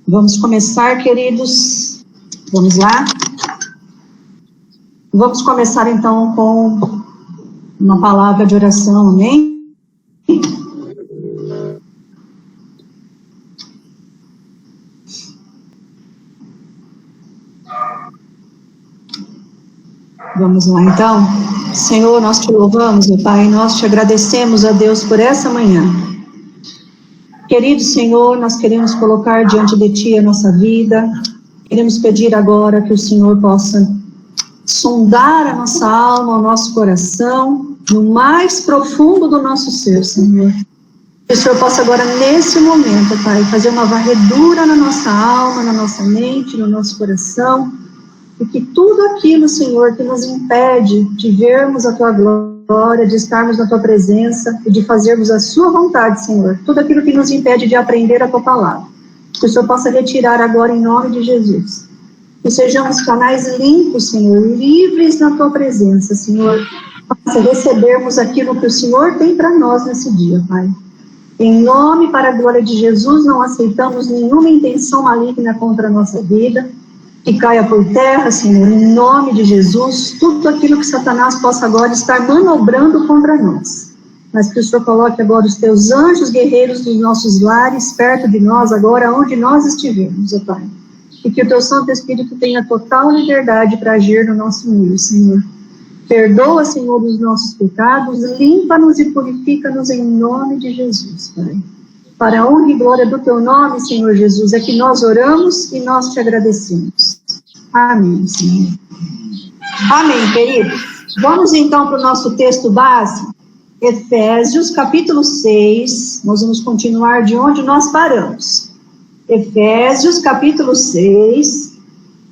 Vamos começar, queridos. Vamos lá. Vamos começar então com uma palavra de oração, amém? Vamos lá então. Senhor, nós te louvamos, meu Pai, nós te agradecemos a Deus por essa manhã. Querido Senhor, nós queremos colocar diante de Ti a nossa vida, queremos pedir agora que o Senhor possa sondar a nossa alma, o nosso coração, no mais profundo do nosso ser, Senhor. Que o Senhor possa agora, nesse momento, Pai, fazer uma varredura na nossa alma, na nossa mente, no nosso coração, e que tudo aquilo, Senhor, que nos impede de vermos a Tua glória, de estarmos na Tua presença e de fazermos a Sua vontade, Senhor, tudo aquilo que nos impede de aprender a Tua palavra, que o Senhor possa retirar agora em nome de Jesus. Que sejamos canais limpos, Senhor, livres na Tua presença, Senhor, para recebermos aquilo que o Senhor tem para nós nesse dia, Pai. Em nome, para a glória de Jesus, não aceitamos nenhuma intenção maligna contra a nossa vida, que caia por terra, Senhor, em nome de Jesus, tudo aquilo que Satanás possa agora estar manobrando contra nós. Mas que o Senhor coloque agora os Teus anjos guerreiros dos nossos lares, perto de nós, agora onde nós estivermos, ó Pai. E que o Teu Santo Espírito tenha total liberdade para agir no nosso meio, Senhor. Perdoa, Senhor, os nossos pecados, limpa-nos e purifica-nos em nome de Jesus, Pai. Para a honra e glória do Teu nome, Senhor Jesus, é que nós oramos e nós Te agradecemos. Amém, Senhor. Amém, queridos. Vamos então para o nosso texto base, Efésios, capítulo 6. Nós vamos continuar de onde nós paramos. Efésios, capítulo 6.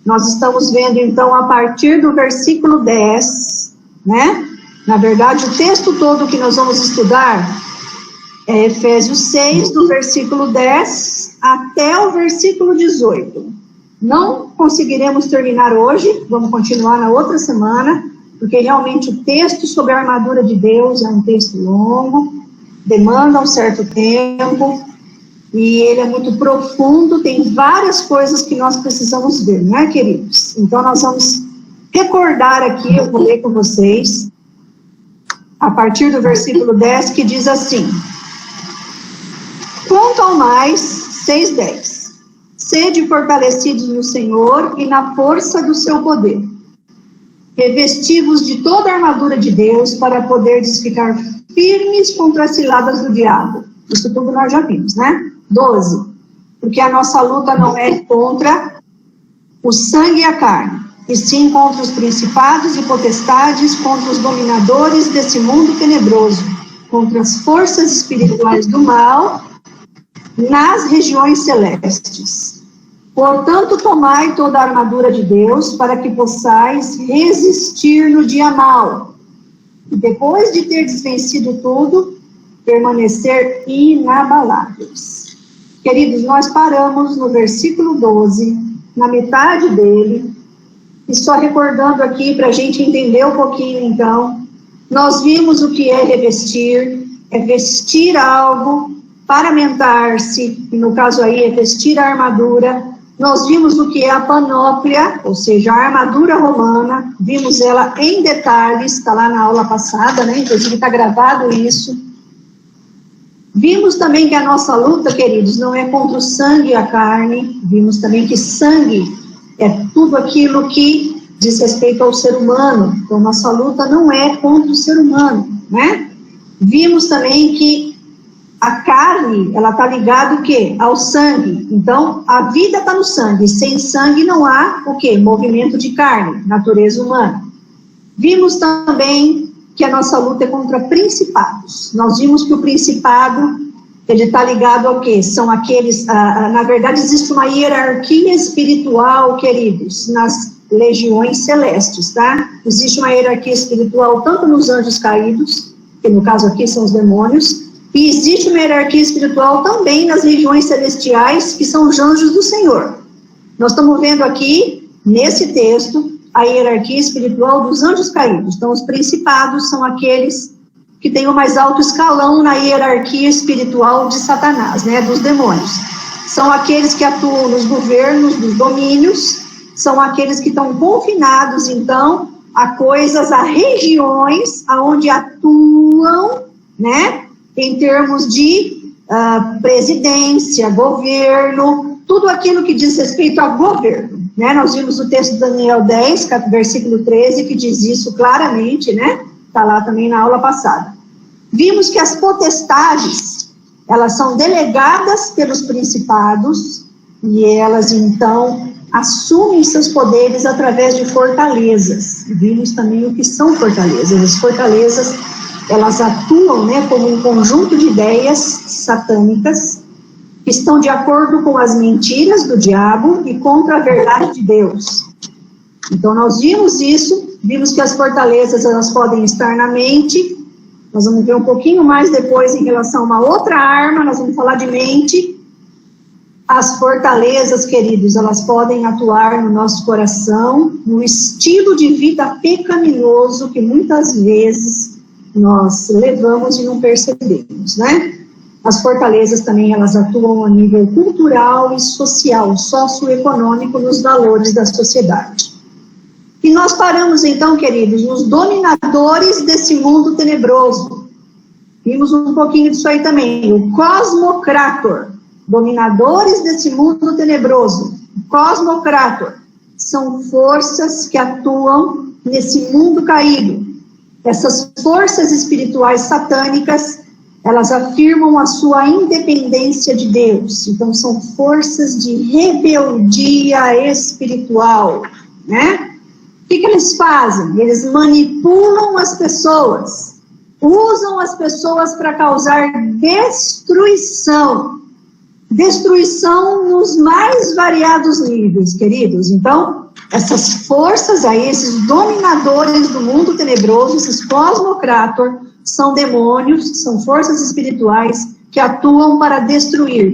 Nós estamos vendo então a partir do versículo 10, né? Na verdade, o texto todo que nós vamos estudar é Efésios 6, do versículo 10 até o versículo 18. Não conseguiremos terminar hoje, vamos continuar na outra semana, porque realmente o texto sobre a armadura de Deus é um texto longo, demanda um certo tempo, e ele é muito profundo, tem várias coisas que nós precisamos ver, né, queridos? Então nós vamos recordar aqui, eu vou ler com vocês, a partir do versículo 10, que diz assim: quanto ao mais, 6:10. Sede fortalecidos no Senhor e na força do seu poder. Revesti-vos de toda a armadura de Deus para poderdes ficar firmes contra as ciladas do diabo. Isso tudo nós já vimos, né? 12. Porque a nossa luta não é contra o sangue e a carne, e sim contra os principados e potestades, contra os dominadores desse mundo tenebroso, contra as forças espirituais do mal nas regiões celestes. Portanto, tomai toda a armadura de Deus, para que possais resistir no dia mau, e depois de ter vencido tudo, permanecer inabaláveis. Queridos, nós paramos no versículo 12, na metade dele, e só recordando aqui para a gente entender um pouquinho, então, nós vimos o que é revestir, é vestir algo, paramentar-se, e no caso aí é vestir a armadura. Nós vimos o que é a panóplia, ou seja, a armadura romana, vimos ela em detalhes, está lá na aula passada, né? Inclusive está gravado isso. Vimos também que a nossa luta, queridos, não é contra o sangue e a carne. Vimos também que sangue é tudo aquilo que diz respeito ao ser humano. Então, nossa luta não é contra o ser humano, né? Vimos também que a carne, ela está ligada o quê? Ao sangue. Então, a vida está no sangue. Sem sangue não há o quê? Movimento de carne, natureza humana. Vimos também que a nossa luta é contra principados. Nós vimos que o principado, ele está ligado ao quê? São aqueles, na verdade, existe uma hierarquia espiritual, queridos, nas legiões celestes, tá? Existe uma hierarquia espiritual tanto nos anjos caídos, que no caso aqui são os demônios, e existe uma hierarquia espiritual também nas regiões celestiais, que são os anjos do Senhor. Nós estamos vendo aqui, nesse texto, a hierarquia espiritual dos anjos caídos. Então, os principados são aqueles que têm o mais alto escalão na hierarquia espiritual de Satanás, né, dos demônios. são aqueles que atuam nos governos, nos domínios, são aqueles que estão confinados, então, a coisas, a regiões onde atuam, né, em termos de presidência, governo, tudo aquilo que diz respeito a governo, né? Nós vimos o texto de Daniel 10, versículo 13, que diz isso claramente, né? Está lá também na aula passada. Vimos que as potestades, elas são delegadas pelos principados e elas, então, assumem seus poderes através de fortalezas. Vimos também o que são fortalezas. As fortalezas, elas atuam, né, como um conjunto de ideias satânicas que estão de acordo com as mentiras do diabo e contra a verdade de Deus. Então, nós vimos isso, vimos que as fortalezas, elas podem estar na mente. Nós vamos ver um pouquinho mais depois em relação a uma outra arma, nós vamos falar de mente. As fortalezas, queridos, elas podem atuar no nosso coração, no estilo de vida pecaminoso que muitas vezes nós levamos e não percebemos, né? As fortalezas também, elas atuam a nível cultural e social, socioeconômico, nos valores da sociedade. E nós paramos, então, queridos, nos dominadores desse mundo tenebroso. Vimos um pouquinho disso aí também, o cosmocrator. Dominadores desse mundo tenebroso, cosmocrator, são forças que atuam nesse mundo caído. Essas forças espirituais satânicas, elas afirmam a sua independência de Deus. Então, são forças de rebeldia espiritual, né? O que eles fazem? Eles manipulam as pessoas, usam as pessoas para causar destruição. Destruição nos mais variados níveis, queridos. Então, essas forças aí, esses dominadores do mundo tenebroso, esses cosmocrator, são demônios, são forças espirituais que atuam para destruir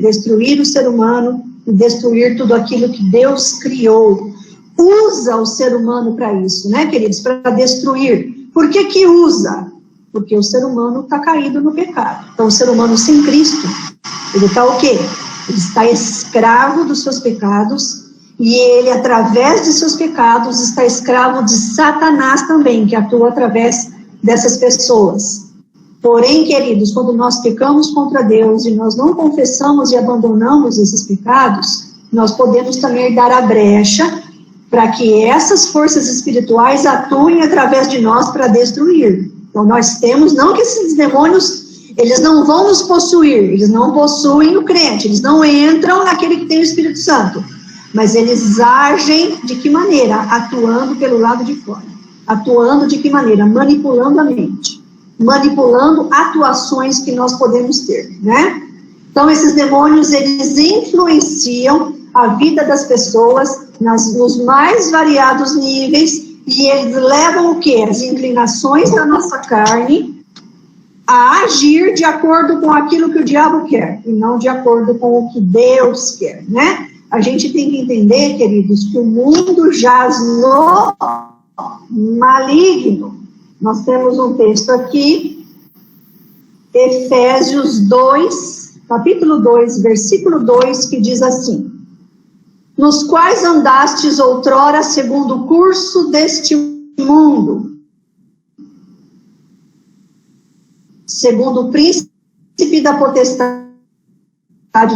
o ser humano e destruir tudo aquilo que Deus criou. Usa o ser humano para isso, né, queridos? Para destruir. Por que que usa? Porque o ser humano está caído no pecado. Então, o ser humano sem Cristo, ele está o quê? Ele está escravo dos seus pecados e ele, através de seus pecados, está escravo de Satanás também, que atua através dessas pessoas. Porém, queridos, quando nós pecamos contra Deus e nós não confessamos e abandonamos esses pecados, nós podemos também dar a brecha para que essas forças espirituais atuem através de nós para destruir. Então, nós temos, não que esses demônios, eles não vão nos possuir, eles não possuem o crente, eles não entram naquele que tem o Espírito Santo, mas eles agem de que maneira? Atuando pelo lado de fora. Atuando de que maneira? Manipulando a mente, manipulando atuações que nós podemos ter, né? Então, esses demônios, eles influenciam a vida das pessoas nos mais variados níveis e eles levam o quê? As inclinações da nossa carne a agir de acordo com aquilo que o diabo quer, e não de acordo com o que Deus quer, né? A gente tem que entender, queridos, que o mundo jaz no maligno. Nós temos um texto aqui, Efésios 2, capítulo 2, versículo 2, que diz assim: nos quais andastes outrora segundo o curso deste mundo, segundo o príncipe da potestade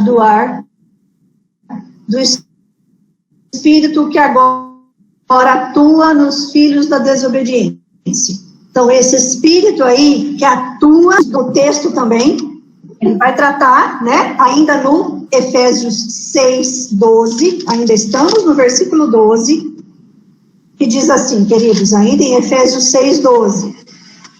do ar, do espírito que agora atua nos filhos da desobediência. Então, esse espírito aí que atua no texto também, ele vai tratar, né, ainda no Efésios 6, 12, ainda estamos no versículo 12, que diz assim, queridos, ainda em Efésios 6, 12,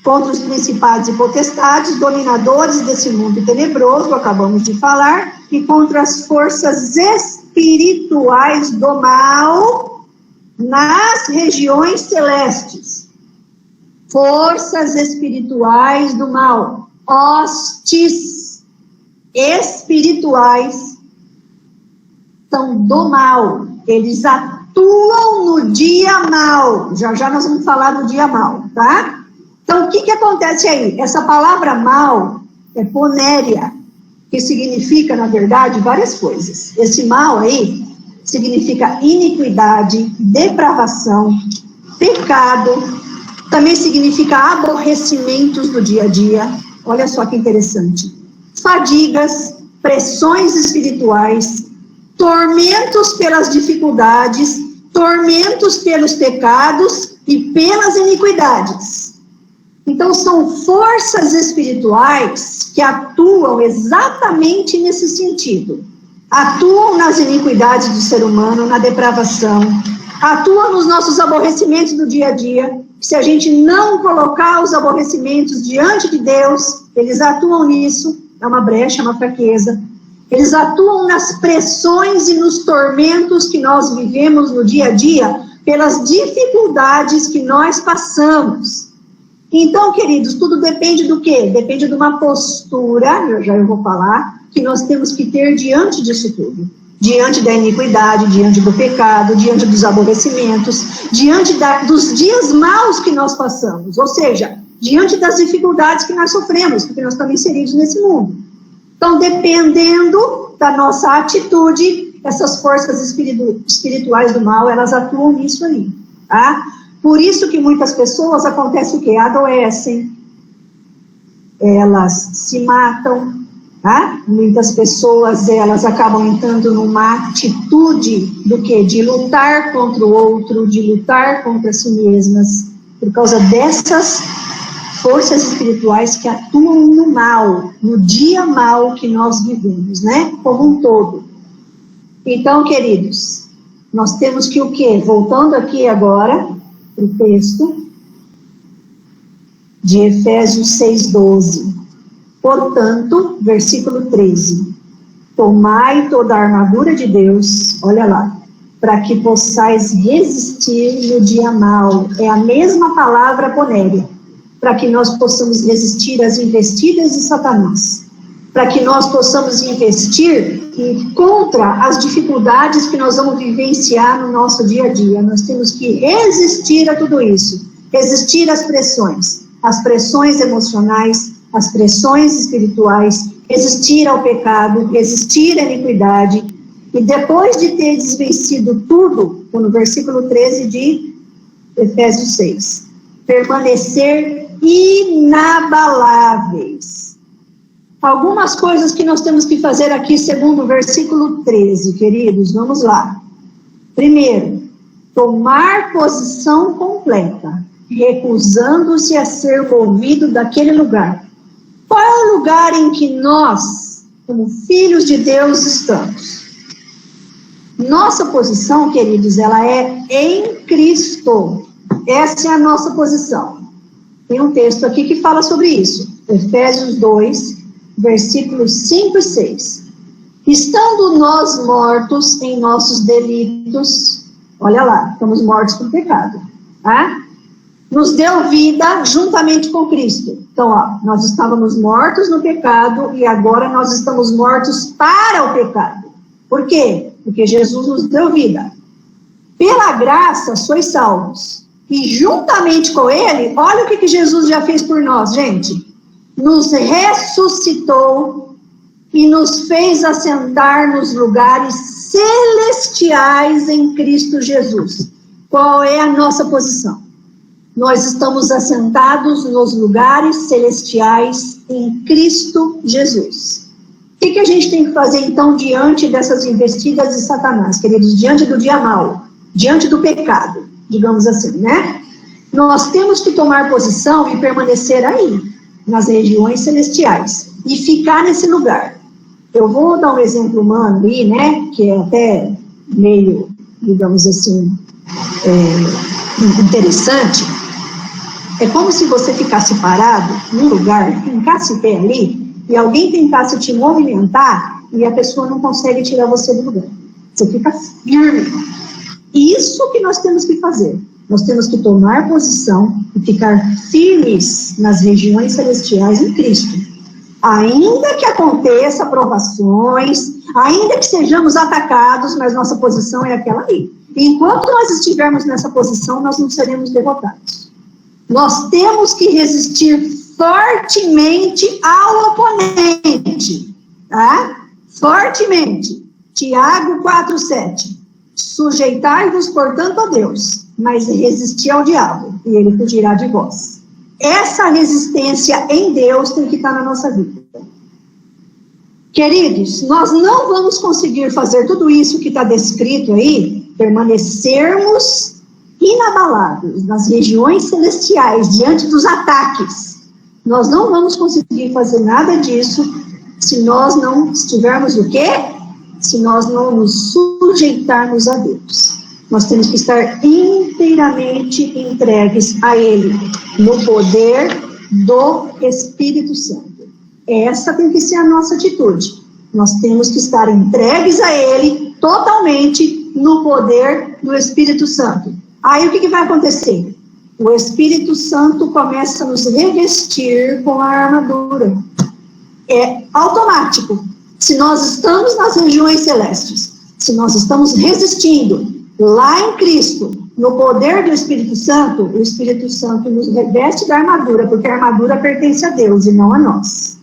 contra os principados e potestades, dominadores desse mundo tenebroso, acabamos de falar, e contra as forças espirituais do mal nas regiões celestes. Forças espirituais do mal, hostes espirituais são do mal, eles atuam no dia mal, já nós vamos falar do dia mal, tá? Então, o que acontece aí? Essa palavra mal é ponéria. que significa, na verdade, várias coisas. Esse mal aí significa iniquidade, depravação, pecado, também significa aborrecimentos do dia a dia, olha só que interessante, fadigas, pressões espirituais, tormentos pelas dificuldades, tormentos pelos pecados e pelas iniquidades. Então, são forças espirituais que atuam exatamente nesse sentido. Atuam nas iniquidades do ser humano, na depravação, atuam nos nossos aborrecimentos do dia a dia. Se a gente não colocar os aborrecimentos diante de Deus, eles atuam nisso, é uma brecha, é uma fraqueza. Eles atuam nas pressões e nos tormentos que nós vivemos no dia a dia, pelas dificuldades que nós passamos. Então, queridos, tudo depende do quê? Depende de uma postura, já eu vou falar, que nós temos que ter diante disso tudo. Diante da iniquidade, diante do pecado, diante dos aborrecimentos, diante dos dias maus que nós passamos, ou seja, diante das dificuldades que nós sofremos, porque nós estamos inseridos nesse mundo. Então, dependendo da nossa atitude, essas forças espirituais do mal, elas atuam nisso aí, tá? Por isso que muitas pessoas, acontece o quê? Adoecem, elas se matam, tá? Muitas pessoas, elas acabam entrando numa atitude do quê? De lutar contra o outro, de lutar contra si mesmas, por causa dessas forças espirituais que atuam no mal, no dia mal que nós vivemos, né? Como um todo. Então, queridos, nós temos que o quê? Voltando aqui agora, o texto de Efésios 6:12. Portanto, versículo 13. Tomai toda a armadura de Deus, olha lá, para que possais resistir no dia mau. É a mesma palavra ponéria, para que nós possamos resistir às investidas de Satanás, para que nós possamos investir contra as dificuldades que nós vamos vivenciar no nosso dia a dia. Nós temos que resistir a tudo isso, resistir às pressões emocionais, às pressões espirituais, resistir ao pecado, resistir à iniquidade, e depois de ter desvencido tudo, no versículo 13 de Efésios 6, permanecer inabaláveis. Algumas coisas que nós temos que fazer aqui, segundo o versículo 13, queridos, vamos lá. Primeiro, tomar posição completa, recusando-se a ser movido daquele lugar. Qual é o lugar em que nós, como filhos de Deus, estamos? Nossa posição, queridos, ela é em Cristo. Essa é a nossa posição. Tem um texto aqui que fala sobre isso. Efésios 2, versículos 5 e 6. Estando nós mortos em nossos delitos, olha lá, estamos mortos por pecado, tá? Nos deu vida juntamente com Cristo. Então, ó, nós estávamos mortos no pecado e agora nós estamos mortos para o pecado. Por quê? Porque Jesus nos deu vida. Pela graça sois salvos. E juntamente com Ele, olha o que Jesus já fez por nós, gente. Nos ressuscitou e nos fez assentar nos lugares celestiais em Cristo Jesus. Qual é a nossa posição? Nós estamos assentados nos lugares celestiais em Cristo Jesus. O que a gente tem que fazer, então, diante dessas investidas de Satanás, queridos? Diante do dia mau, diante do pecado, digamos assim, né? Nós temos que tomar posição e permanecer aí, nas regiões celestiais, e ficar nesse lugar. Eu vou dar um exemplo humano ali, né? Que é até meio, digamos assim, interessante. É como se você ficasse parado num lugar, fincasse o pé ali, e alguém tentasse te movimentar, e a pessoa não consegue tirar você do lugar. Você fica firme. Isso que nós temos que fazer. Nós temos que tomar posição e ficar firmes nas regiões celestiais em Cristo. Ainda que aconteça provações, ainda que sejamos atacados, mas nossa posição é aquela ali. Enquanto nós estivermos nessa posição, nós não seremos derrotados. Nós temos que resistir fortemente ao oponente. tá? Fortemente. Tiago 4:7. Sujeitai-vos, portanto, a Deus, mas resisti ao diabo, e ele fugirá de vós. Essa resistência em Deus tem que estar na nossa vida. Queridos, nós não vamos conseguir fazer tudo isso que está descrito aí, permanecermos inabalados nas regiões celestiais, diante dos ataques. Nós não vamos conseguir fazer nada disso se nós não estivermos o quê? Se nós não nos sujeitarmos a Deus. Nós temos que estar inteiramente entregues a Ele, no poder do Espírito Santo. Essa tem que ser a nossa atitude. Nós temos que estar entregues a Ele, totalmente no poder do Espírito Santo. Aí o que vai acontecer? O Espírito Santo começa a nos revestir com a armadura. É automático. Se nós estamos nas regiões celestes, se nós estamos resistindo lá em Cristo, no poder do Espírito Santo, o Espírito Santo nos reveste da armadura, porque a armadura pertence a Deus e não a nós.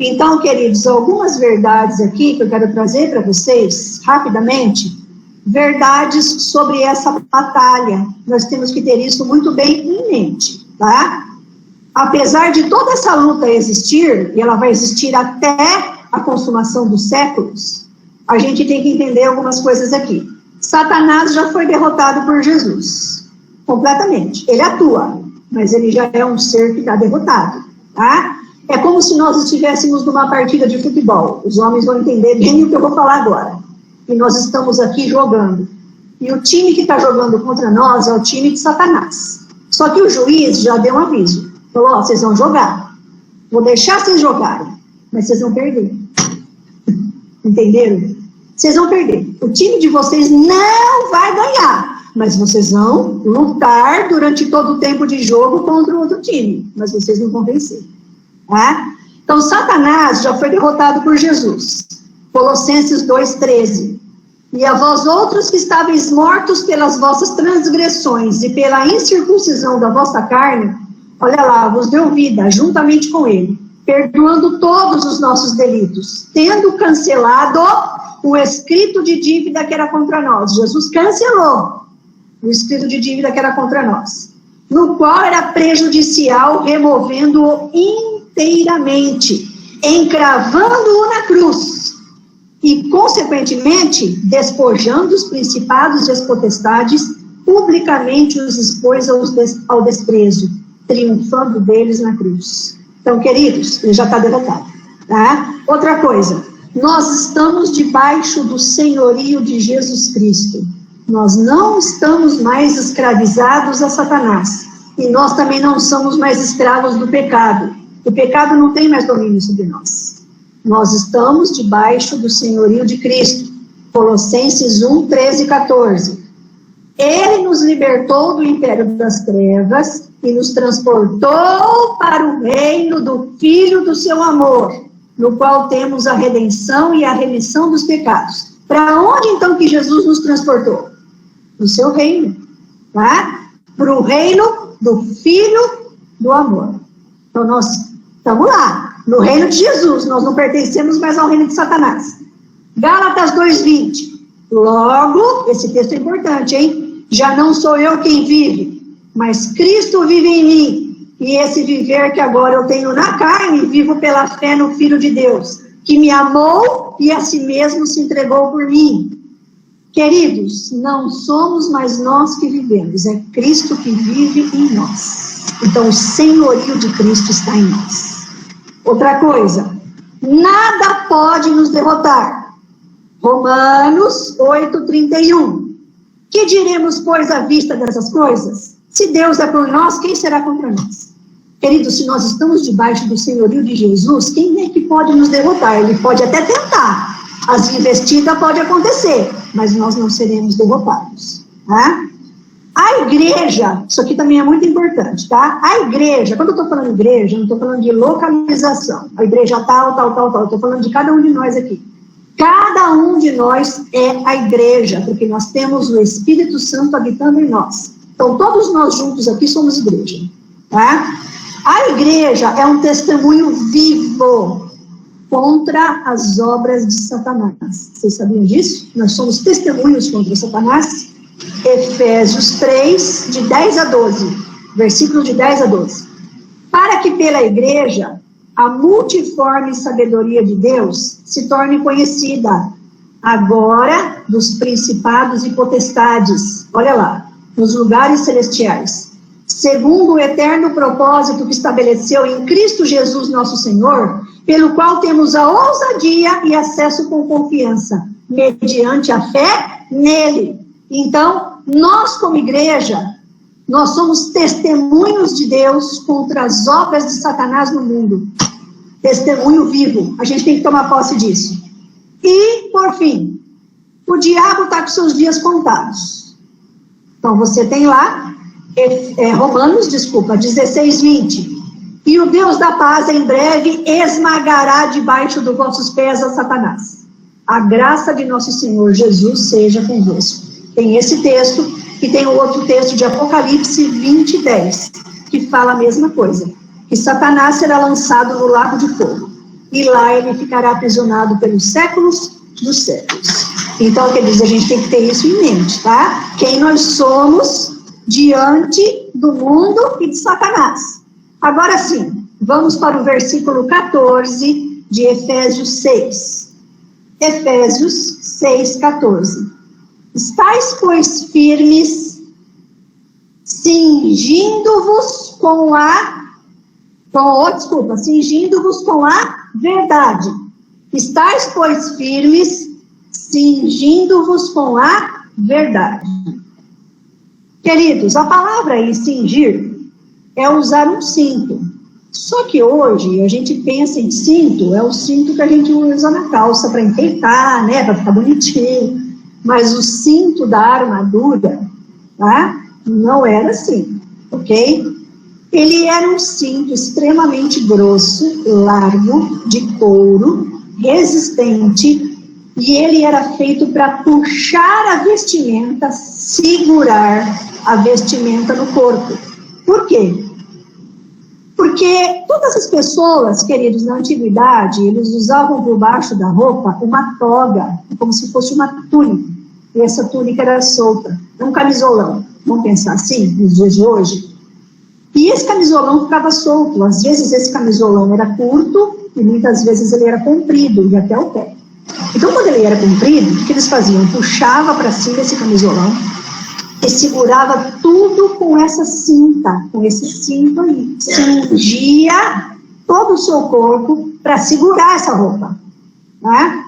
Então, queridos, algumas verdades aqui que eu quero trazer para vocês, rapidamente, verdades sobre essa batalha. Nós temos que ter isso muito bem em mente, tá? Apesar de toda essa luta existir, e ela vai existir até a consumação dos séculos, a gente tem que entender algumas coisas aqui. Satanás já foi derrotado por Jesus, completamente. Ele atua, mas ele já é um ser que está derrotado, tá? É como se nós estivéssemos numa partida de futebol. Os homens vão entender bem o que eu vou falar agora. E nós estamos aqui jogando. E o time que está jogando contra nós é o time de Satanás. Só que o juiz já deu um aviso. Falou, ó, vocês vão jogar. Vou deixar vocês jogarem, mas vocês vão perder. Entenderam? Vocês vão perder. O time de vocês não vai ganhar, mas vocês vão lutar durante todo o tempo de jogo contra o outro time, mas vocês não vão vencer. Tá? Então, Satanás já foi derrotado por Jesus. Colossenses 2:13. E a vós outros que estáveis mortos pelas vossas transgressões e pela incircuncisão da vossa carne, olha lá, vos deu vida juntamente com ele, perdoando todos os nossos delitos, tendo cancelado o escrito de dívida que era contra nós. Jesus cancelou o escrito de dívida que era contra nós, no qual era prejudicial, removendo-o inteiramente, encravando-o na cruz, e, consequentemente, despojando os principados e as potestades, publicamente os expôs ao desprezo, triunfando deles na cruz. Então, queridos, ele já está derrotado, tá? Outra coisa, nós estamos debaixo do senhorio de Jesus Cristo. Nós não estamos mais escravizados a Satanás. E nós também não somos mais escravos do pecado. O pecado não tem mais domínio sobre nós. Nós estamos debaixo do senhorio de Cristo. Colossenses 1:13 e 14. Ele nos libertou do império das trevas e nos transportou para o reino do Filho do seu amor, no qual temos a redenção e a remissão dos pecados. Para onde então que Jesus nos transportou? No seu reino, tá? Para o reino do Filho do amor. Então nós estamos lá, no reino de Jesus, nós não pertencemos mais ao reino de Satanás. Gálatas 2:20. Logo, esse texto é importante, hein? Já não sou eu quem vive, mas Cristo vive em mim. E esse viver que agora eu tenho na carne, vivo pela fé no Filho de Deus, que me amou e a si mesmo se entregou por mim. Queridos, não somos mais nós que vivemos, é Cristo que vive em nós. Então, o senhorio de Cristo está em nós. Outra coisa, nada pode nos derrotar. Romanos 8:31. Que diremos, pois, à vista dessas coisas? Se Deus é por nós, quem será contra nós? Queridos, se nós estamos debaixo do senhorio de Jesus, quem é que pode nos derrotar? Ele pode até tentar. As investidas podem acontecer, mas nós não seremos derrotados. Tá? A igreja, isso aqui também é muito importante, tá? A igreja, quando eu estou falando igreja, eu não estou falando de localização. A igreja tal. Eu estou falando de cada um de nós aqui. Cada um de nós é a igreja, porque nós temos o Espírito Santo habitando em nós. Então, todos nós juntos aqui somos igreja, tá? A igreja é um testemunho vivo contra as obras de Satanás. Vocês sabiam disso? Nós somos testemunhos contra Satanás. Efésios 3, de 10 a 12, versículo de 10 a 12. Para que pela igreja a multiforme sabedoria de Deus se torne conhecida, agora dos principados e potestades, olha lá, nos lugares celestiais, segundo o eterno propósito que estabeleceu em Cristo Jesus nosso Senhor, pelo qual temos a ousadia e acesso com confiança, mediante a fé nele. Então, nós como igreja, nós somos testemunhos de Deus contra as obras de Satanás no mundo. Testemunho vivo. A gente tem que tomar posse disso. E, por fim, o diabo está com seus dias contados. Então, você tem lá, Romanos 16, 20. E o Deus da paz em breve esmagará debaixo dos vossos pés a Satanás. A graça de nosso Senhor Jesus seja convosco. Tem esse texto e tem o outro texto de Apocalipse 20, 10, que fala a mesma coisa. Que Satanás será lançado no lago de fogo. E lá ele ficará aprisionado pelos séculos dos séculos. Então, quer dizer, a gente tem que ter isso em mente, tá? Quem nós somos diante do mundo e de Satanás. Agora sim, vamos para o versículo 14 de Efésios 6. Efésios 6, 14. Estais, pois, firmes, cingindo-vos com a verdade. Estais, pois, firmes, cingindo-vos com a verdade. Queridos, a palavra aí, cingir, é usar um cinto. Só que hoje a gente pensa em cinto, é o cinto que a gente usa na calça para enfeitar, né, para ficar bonitinho. Mas o cinto da armadura, tá, não era assim, ok? Ele era um cinto extremamente grosso, largo, de couro, resistente, e ele era feito para puxar a vestimenta, segurar a vestimenta no corpo. Por quê? Porque todas as pessoas, queridos, na antiguidade, eles usavam por baixo da roupa uma toga, como se fosse uma túnica. E essa túnica era solta, um camisolão. Vamos pensar assim, nos dias de hoje? E esse camisolão ficava solto. Às vezes esse camisolão era curto e muitas vezes ele era comprido, e até o pé. Então, quando ele era comprido, o que eles faziam? Puxava para cima esse camisolão e segurava tudo com essa cinta, com esse cinto aí. Cingia todo o seu corpo para segurar essa roupa. Né?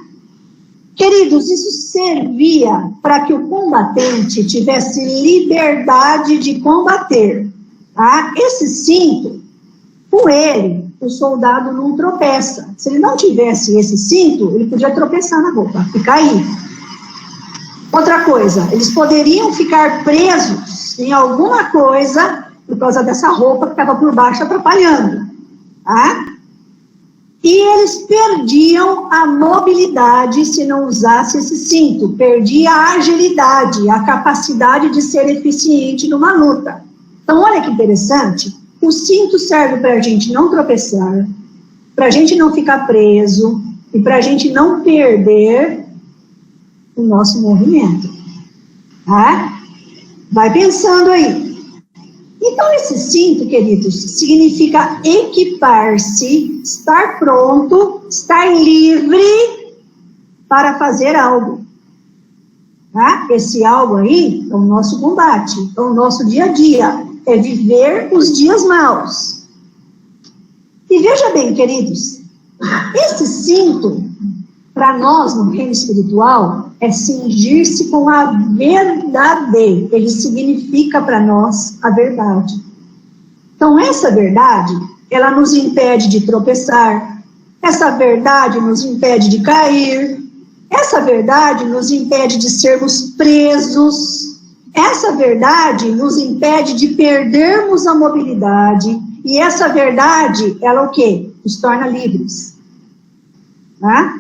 Queridos, isso servia para que o combatente tivesse liberdade de combater. Tá? Esse cinto, com ele, o soldado não tropeça. Se ele não tivesse esse cinto, ele podia tropeçar na roupa e cair. Outra coisa, eles poderiam ficar presos em alguma coisa por causa dessa roupa que estava por baixo atrapalhando. Tá? E eles perdiam a mobilidade se não usasse esse cinto. Perdia a agilidade, a capacidade de ser eficiente numa luta. Então, olha que interessante. O cinto serve para a gente não tropeçar, para a gente não ficar preso e para a gente não perder o nosso movimento. Tá? Vai pensando aí. Então, esse cinto, queridos, significa equipar-se, estar pronto, estar livre para fazer algo. Tá? Esse algo aí é o nosso combate, é o nosso dia a dia, é viver os dias maus. E veja bem, queridos, esse cinto, para nós no reino espiritual, é cingir-se com a verdade. Ele significa para nós a verdade. Então, essa verdade, ela nos impede de tropeçar. Essa verdade nos impede de cair. Essa verdade nos impede de sermos presos. Essa verdade nos impede de perdermos a mobilidade. E essa verdade, ela o quê? Nos torna livres. Tá?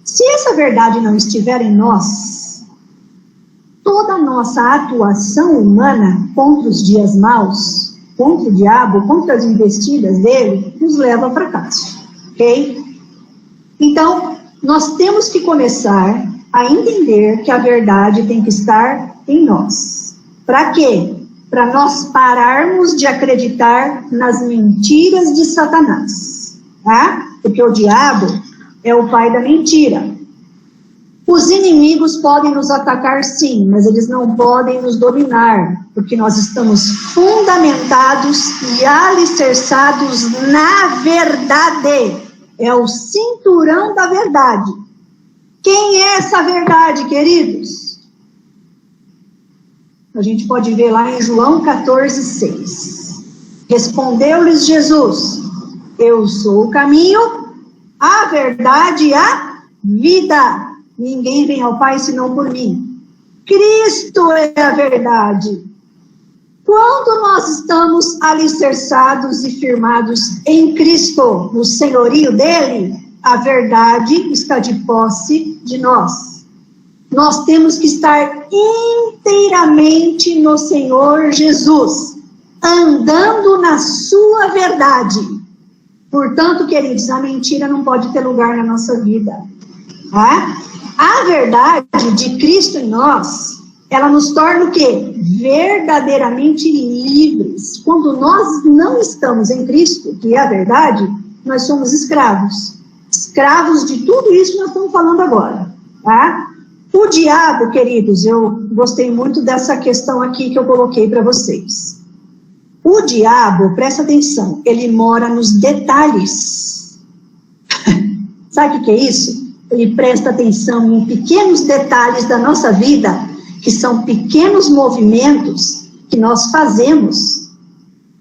Se essa verdade não estiver em nós, toda a nossa atuação humana contra os dias maus contra o diabo, contra as investidas dele, nos leva ao fracasso, ok? Então, nós temos que começar a entender que a verdade tem que estar em nós. Para quê? Para nós pararmos de acreditar nas mentiras de Satanás, tá? Porque o diabo é o pai da mentira. Os inimigos podem nos atacar sim, mas eles não podem nos dominar, porque nós estamos fundamentados e alicerçados na verdade. É o cinturão da verdade. Quem é essa verdade, queridos? A gente pode ver lá em João 14:6. Respondeu-lhes Jesus: eu sou o caminho, a verdade e a vida. Ninguém vem ao Pai senão por mim. Cristo é a verdade. Quando nós estamos alicerçados e firmados em Cristo, no senhorio dele, a verdade está de posse de nós. Nós temos que estar inteiramente no Senhor Jesus, andando na sua verdade. Portanto, queridos, a mentira não pode ter lugar na nossa vida. Tá? A verdade de Cristo em nós, ela nos torna o quê? Verdadeiramente livres. Quando nós não estamos em Cristo, que é a verdade, nós somos escravos. Escravos de tudo isso que nós estamos falando agora. Tá? O diabo, queridos, eu gostei muito dessa questão aqui que eu coloquei para vocês. O diabo, presta atenção, ele mora nos detalhes. Sabe o que é isso? Ele presta atenção em pequenos detalhes da nossa vida, que são pequenos movimentos que nós fazemos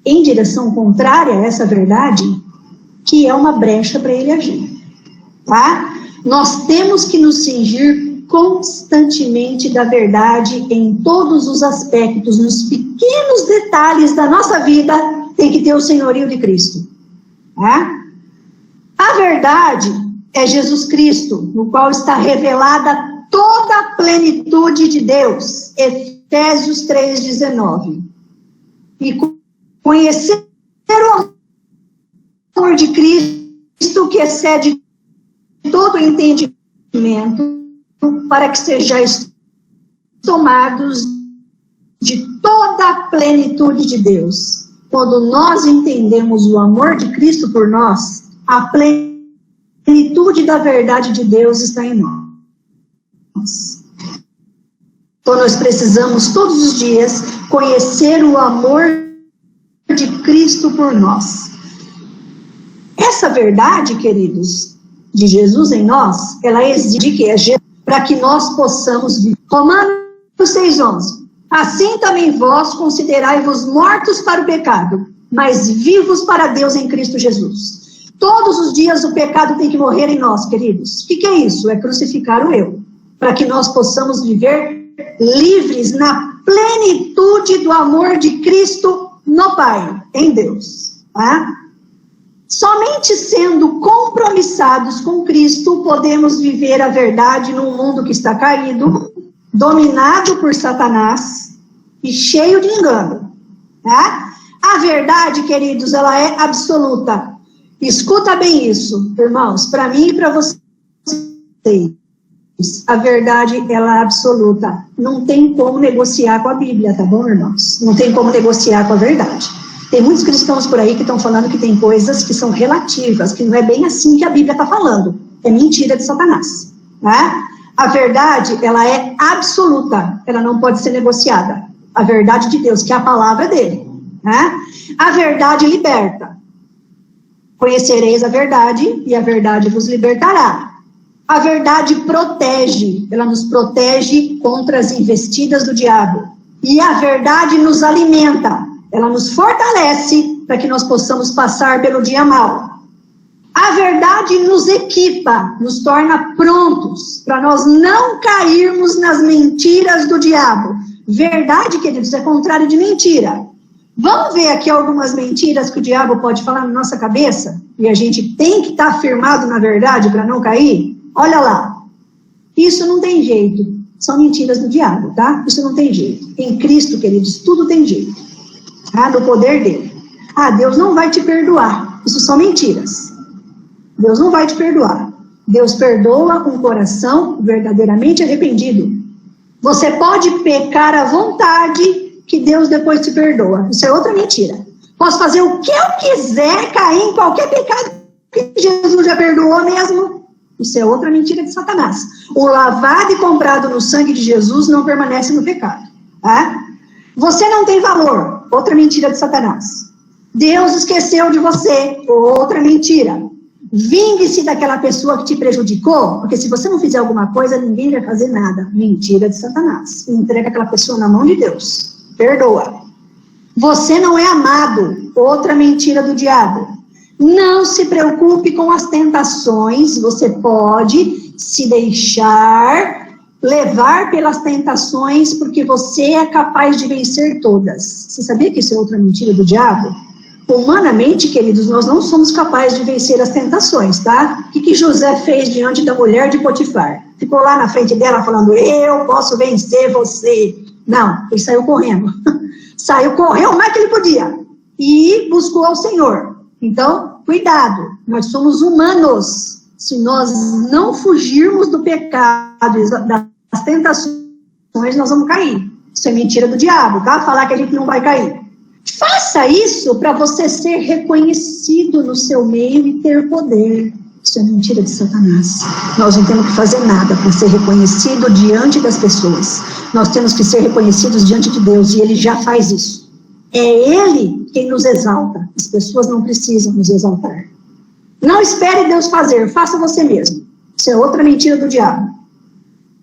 em direção contrária a essa verdade, que é uma brecha para ele agir. Tá? Nós temos que nos cingir constantemente da verdade em todos os aspectos, nos pequenos detalhes da nossa vida, tem que ter o senhorio de Cristo. Tá? A verdade é Jesus Cristo, no qual está revelada toda a plenitude de Deus. Efésios 3:19. E conhecer o amor de Cristo, que excede todo o entendimento, para que sejais tomados de toda a plenitude de Deus. Quando nós entendemos o amor de Cristo por nós, a plenitude da verdade de Deus está em nós. Então nós precisamos todos os dias conhecer o amor de Cristo por nós. Essa verdade, queridos, de Jesus em nós, ela exige que é para que nós possamos viver. Romanos 6:11. Assim também vós considerai-vos mortos para o pecado, mas vivos para Deus em Cristo Jesus. Todos os dias o pecado tem que morrer em nós, queridos. O que é isso? É crucificar o eu, para que nós possamos viver livres na plenitude do amor de Cristo no Pai, em Deus. Tá? Somente sendo compromissados com Cristo, podemos viver a verdade num mundo que está caído, dominado por Satanás e cheio de engano. Tá? A verdade, queridos, ela é absoluta. Escuta bem isso, irmãos, para mim e para vocês. A verdade, ela é absoluta. Não tem como negociar com a Bíblia, tá bom, irmãos? Não tem como negociar com a verdade. Tem muitos cristãos por aí que estão falando que tem coisas que são relativas, que não é bem assim que a Bíblia está falando. É mentira de Satanás. Né? A verdade, ela é absoluta. Ela não pode ser negociada. A verdade de Deus, que é a palavra dele. Né? A verdade liberta. Conhecereis a verdade e a verdade vos libertará. A verdade protege, ela nos protege contra as investidas do diabo. E a verdade nos alimenta, ela nos fortalece para que nós possamos passar pelo dia mau. A verdade nos equipa, nos torna prontos para nós não cairmos nas mentiras do diabo. Verdade, queridos, é contrário de mentira. Vamos ver aqui algumas mentiras que o diabo pode falar na nossa cabeça? E a gente tem que estar firmado na verdade para não cair? Olha lá. Isso não tem jeito. São mentiras do diabo, tá? Isso não tem jeito. Em Cristo, queridos, tudo tem jeito. no poder dele. Deus não vai te perdoar. Isso são mentiras. Deus não vai te perdoar. Deus perdoa um coração verdadeiramente arrependido. Você pode pecar à vontade, que Deus depois te perdoa. Isso é outra mentira. Posso fazer o que eu quiser, cair em qualquer pecado que Jesus já perdoou mesmo. Isso é outra mentira de Satanás. O lavado e comprado no sangue de Jesus não permanece no pecado. Tá? Você não tem valor. Outra mentira de Satanás. Deus esqueceu de você. Outra mentira. Vingue-se daquela pessoa que te prejudicou, porque se você não fizer alguma coisa, ninguém vai fazer nada. Mentira de Satanás. Entrega aquela pessoa na mão de Deus. Perdoa. Você não é amado. Outra mentira do diabo. Não se preocupe com as tentações. Você pode se deixar levar pelas tentações, porque você é capaz de vencer todas. Você sabia que isso é outra mentira do diabo? Humanamente, queridos, nós não somos capazes de vencer as tentações, tá? O que José fez diante da mulher de Potifar? Ficou lá na frente dela falando, eu posso vencer você. Não, ele saiu correndo. Correu o mais que ele podia. E buscou ao Senhor. Então, cuidado, nós somos humanos. Se nós não fugirmos do pecado, das tentações, nós vamos cair. Isso é mentira do diabo, tá? Falar que a gente não vai cair. Faça isso para você ser reconhecido no seu meio e ter poder. Isso é mentira de Satanás. Nós não temos que fazer nada para ser reconhecido diante das pessoas. Nós temos que ser reconhecidos diante de Deus, e Ele já faz isso. É Ele quem nos exalta. As pessoas não precisam nos exaltar. Não espere Deus fazer, faça você mesmo. Isso é outra mentira do diabo.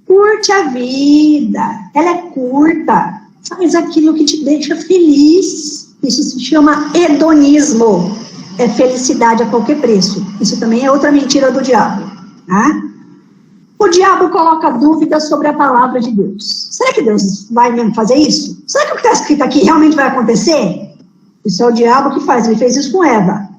Curte a vida, ela é curta. Faz aquilo que te deixa feliz. Isso se chama hedonismo. É felicidade a qualquer preço. Isso também é outra mentira do diabo. Tá? O diabo coloca dúvidas sobre a palavra de Deus. Será que Deus vai mesmo fazer isso? Será que o que está escrito aqui realmente vai acontecer? Isso é o diabo que faz. Ele fez isso com Eva.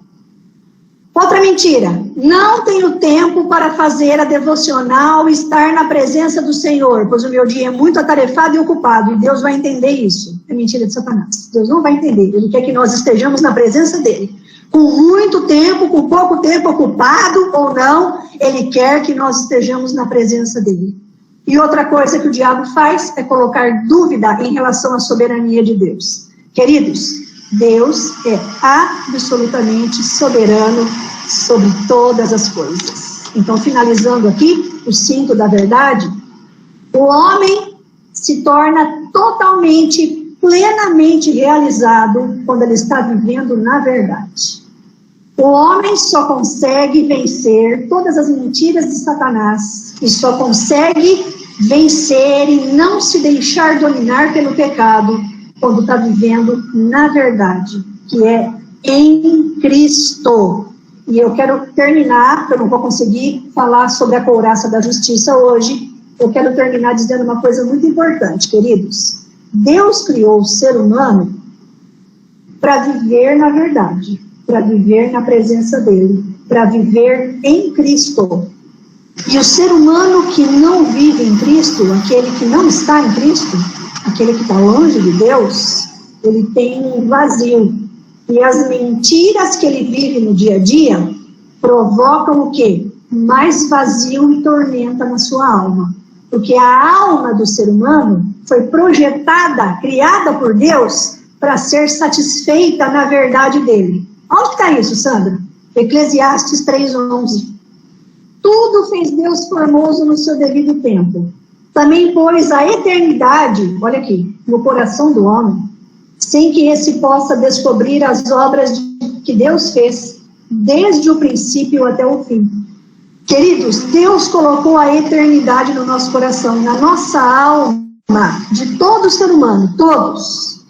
Outra mentira. Não tenho tempo para fazer a devocional e estar na presença do Senhor, pois o meu dia é muito atarefado e ocupado, e Deus vai entender isso. É mentira de Satanás. Deus não vai entender. Ele quer que nós estejamos na presença dele. Com muito tempo, com pouco tempo, ocupado ou não, ele quer que nós estejamos na presença dele. E outra coisa que o diabo faz é colocar dúvida em relação à soberania de Deus. Queridos, Deus é absolutamente soberano sobre todas as coisas. Então, finalizando aqui, o cinto da verdade, o homem se torna totalmente, plenamente realizado quando ele está vivendo na verdade. O homem só consegue vencer todas as mentiras de Satanás e só consegue vencer e não se deixar dominar pelo pecado quando está vivendo na verdade, que é em Cristo. E eu quero terminar, porque eu não vou conseguir falar sobre a couraça da justiça hoje. Eu quero terminar dizendo uma coisa muito importante, queridos. Deus criou o ser humano para viver na verdade, para viver na presença dele, para viver em Cristo. E o ser humano que não vive em Cristo, aquele que não está em Cristo, aquele que está longe de Deus, ele tem um vazio. E as mentiras que ele vive no dia a dia provocam o quê? Mais vazio e tormenta na sua alma. Porque a alma do ser humano foi projetada, criada por Deus, para ser satisfeita na verdade dele. Onde está isso, Sandra? Eclesiastes 3:11. Tudo fez Deus formoso no seu devido tempo. Também pôs a eternidade, olha aqui, no coração do homem, sem que esse possa descobrir as obras que Deus fez, desde o princípio até o fim. Queridos, Deus colocou a eternidade no nosso coração, na nossa alma, de todo ser humano, todos.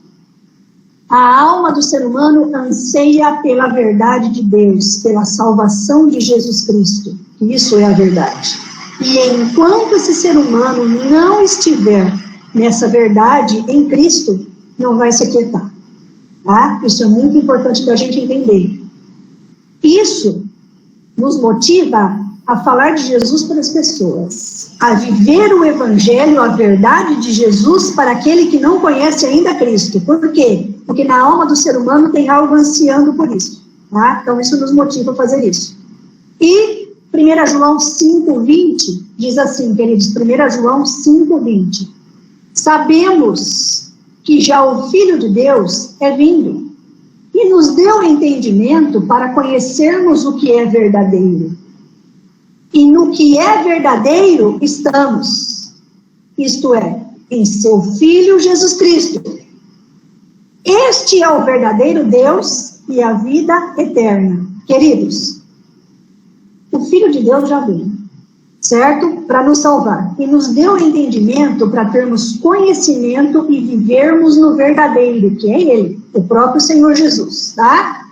A alma do ser humano anseia pela verdade de Deus, pela salvação de Jesus Cristo. Isso é a verdade. E enquanto esse ser humano não estiver nessa verdade em Cristo, não vai se aquietar. Tá? Isso é muito importante da gente entender. Isso nos motiva a falar de Jesus para as pessoas, a viver o evangelho, a verdade de Jesus para aquele que não conhece ainda Cristo. Por quê? Porque na alma do ser humano tem algo ansiando por isso. Tá? Então isso nos motiva a fazer isso. E 1 João 5,20 diz assim, queridos, 1 João 5,20. Sabemos que já o Filho de Deus é vindo e nos deu entendimento para conhecermos o que é verdadeiro. E no que é verdadeiro estamos, isto é, em seu Filho Jesus Cristo. Este é o verdadeiro Deus e a vida eterna. Queridos, o Filho de Deus já veio, certo? Para nos salvar. E nos deu entendimento para termos conhecimento e vivermos no verdadeiro, que é Ele, o próprio Senhor Jesus, tá?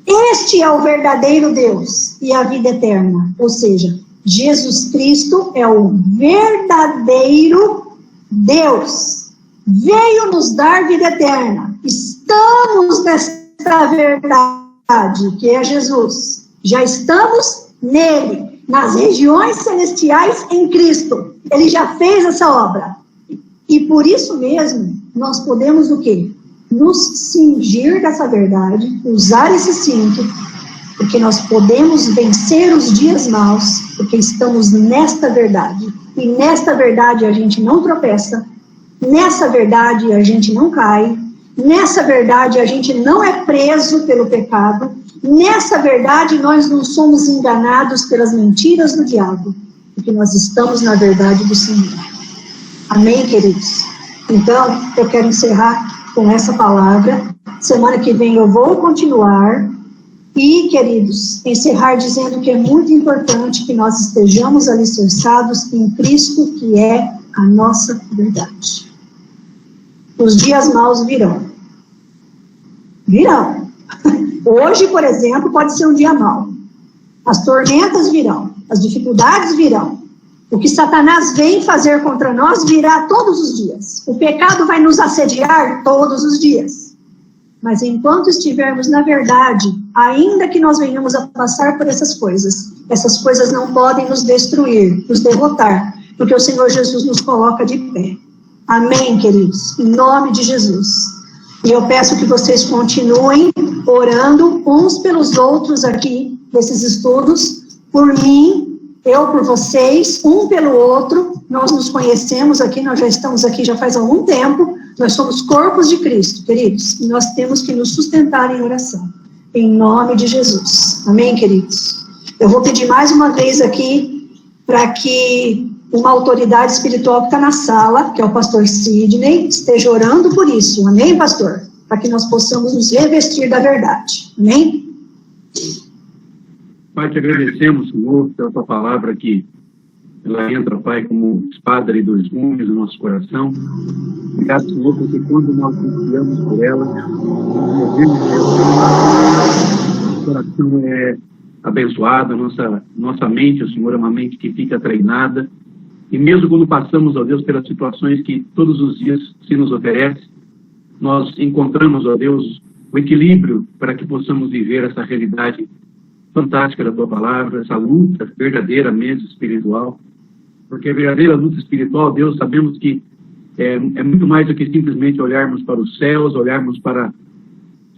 Este é o verdadeiro Deus e a vida eterna. Ou seja, Jesus Cristo é o verdadeiro Deus. Veio nos dar vida eterna. Estamos nesta verdade, que é Jesus. Já estamos nele, nas regiões celestiais em Cristo. Ele já fez essa obra. E por isso mesmo, nós podemos o quê? Nos cingir dessa verdade, usar esse cinto, porque nós podemos vencer os dias maus, porque estamos nesta verdade. E nesta verdade a gente não tropeça, nessa verdade a gente não cai, nessa verdade a gente não é preso pelo pecado, nessa verdade nós não somos enganados pelas mentiras do diabo, porque nós estamos na verdade do Senhor. Amém, queridos? Então, eu quero encerrar com essa palavra. Semana que vem eu vou continuar. E, queridos, encerrar dizendo que é muito importante que nós estejamos alicerçados em Cristo, que é a nossa verdade. Os dias maus virão. Virão. Hoje, por exemplo, pode ser um dia mau. As tormentas virão. As dificuldades virão. O que Satanás vem fazer contra nós virá todos os dias. O pecado vai nos assediar todos os dias. Mas enquanto estivermos na verdade, ainda que nós venhamos a passar por essas coisas não podem nos destruir, nos derrotar, porque o Senhor Jesus nos coloca de pé. Amém, queridos? Em nome de Jesus. E eu peço que vocês continuem orando uns pelos outros aqui, nesses estudos, por mim, eu por vocês, um pelo outro. Nós nos conhecemos aqui, nós já estamos aqui já faz algum tempo. Nós somos corpos de Cristo, queridos, e nós temos que nos sustentar em oração, em nome de Jesus. Amém, queridos? Eu vou pedir mais uma vez aqui, para que uma autoridade espiritual que está na sala, que é o pastor Sidney, esteja orando por isso. Amém, pastor? Para que nós possamos nos revestir da verdade. Amém? Pai, te agradecemos, Senhor, pela tua palavra que ela entra, Pai, como espada de dois gumes no nosso coração. Obrigado, Senhor, porque quando nós confiamos por ela, nosso coração é abençoado, nossa mente, Senhor, é uma mente que fica treinada. E mesmo quando passamos, ó Deus, pelas situações que todos os dias se nos oferece, nós encontramos, ó Deus, o equilíbrio para que possamos viver essa realidade fantástica da tua palavra, essa luta verdadeira mesmo espiritual. Porque a verdadeira luta espiritual, Deus, sabemos que é muito mais do que simplesmente olharmos para os céus, olharmos para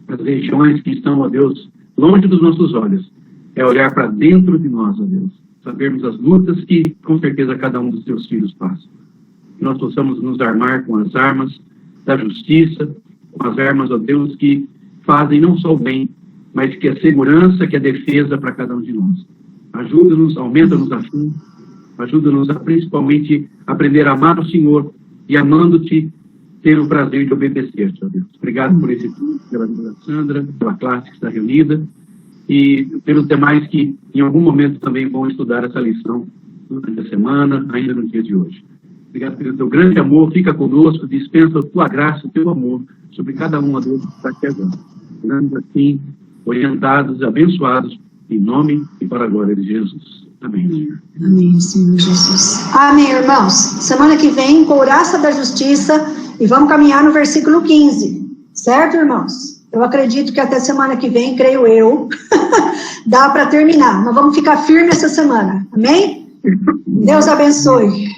as regiões que estão, ó Deus, longe dos nossos olhos. É olhar para dentro de nós, ó Deus. Sabermos as lutas que, com certeza, cada um dos teus filhos passa. Que nós possamos nos armar com as armas da justiça, com as armas, ó Deus, que fazem não só o bem, mas que a segurança, que a defesa para cada um de nós. Ajuda-nos, aumenta-nos a fé. Ajuda-nos a principalmente aprender a amar o Senhor e, amando-te, ter o prazer de obedecer-te, ó Deus. Obrigado por esse tudo, pela vida da Sandra, pela classe que está reunida e pelos demais que em algum momento também vão estudar essa lição durante a semana, ainda no dia de hoje. Obrigado pelo teu grande amor, fica conosco, dispensa a tua graça, o teu amor sobre cada um, ó Deus, que está aqui agora. Oramos assim, orientados, abençoados, em nome e para a glória de Jesus. Amém. Amém, Senhor Jesus. Amém, irmãos. Semana que vem, couraça da justiça, e vamos caminhar no versículo 15. Certo, irmãos? Eu acredito que até semana que vem, creio eu, dá para terminar. Nós vamos ficar firmes essa semana. Amém? Deus abençoe.